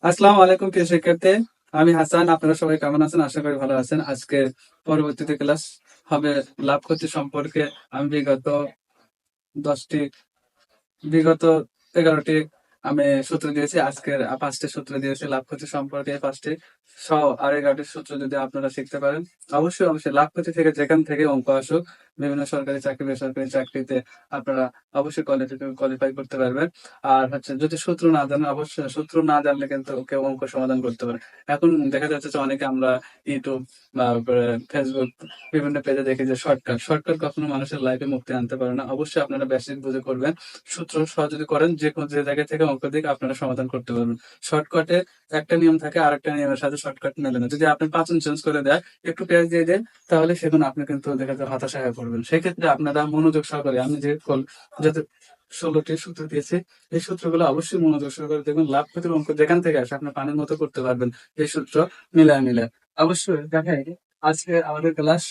আসসালামু আলাইকুম প্রিয় শিক্ষার্থী। আমি হাসান। আপনারা সবাই কেমন আছেন? আশা করি ভালো আছেন। আজকে পরবর্তীতে ক্লাস হবে লাভ ক্ষতি সম্পর্কে। আমি দশটি বিগত 11টি আমি সূত্র দিয়েছি। আজকের 5টি সূত্র দিয়েছি লাভ ক্ষতি সম্পর্কে। এই 5টি সহ আর 11টি সূত্র যদি আপনারা শিখতে পারেন, অবশ্যই লাভ ক্ষতি থেকে যেখান থেকে অঙ্ক আসুক, বিভিন্ন সরকারি চাকরি, বেসরকারি চাকরিতে আপনারা অবশ্যই কোয়ালিফাই করতে পারবেন। আর হচ্ছে যদি সূত্র না জানেন, অবশ্যই সূত্র না জানলে কিন্তু কেউ অঙ্ক সমাধান করতে পারে। এখন দেখা যাচ্ছে যে অনেকে আমরা ইউটিউব বা ফেসবুক বিভিন্ন পেজে দেখি যে শর্টকাট কখনো মানুষের লাইফে মুক্তি আনতে পারে না। অবশ্যই আপনারা বেসিক বুঝে করবেন। সূত্র সহ যদি করেন, যে জায়গা থেকে অঙ্ক দিক আপনারা সমাধান করতে পারবেন। শর্টকাটে একটা নিয়ম থাকে, আর একটা নিয়মের সাথে শর্টকাট মেলে না। যদি আপনি পাচন চেঞ্জ করে দেয়, একটু পেঁয়াজ দিয়ে দেন, তাহলে সেখানে আপনি কিন্তু দেখা যায় হতাশা হয়ে পড়বেন। সেক্ষেত্রে আপনারা মনোযোগ সহকারে, আমি যাতে 16টি সূত্র দিয়েছি, এই সূত্রগুলো অবশ্যই মনোযোগ সহকারে দেখবেন। লাভ ক্ষতির অঙ্ক যেখান থেকে আসে আপনি পানির মতো করতে পারবেন এই সূত্র মিলায় মিলায়। অবশ্যই দেখেন, আজকে আমাদের ক্লাস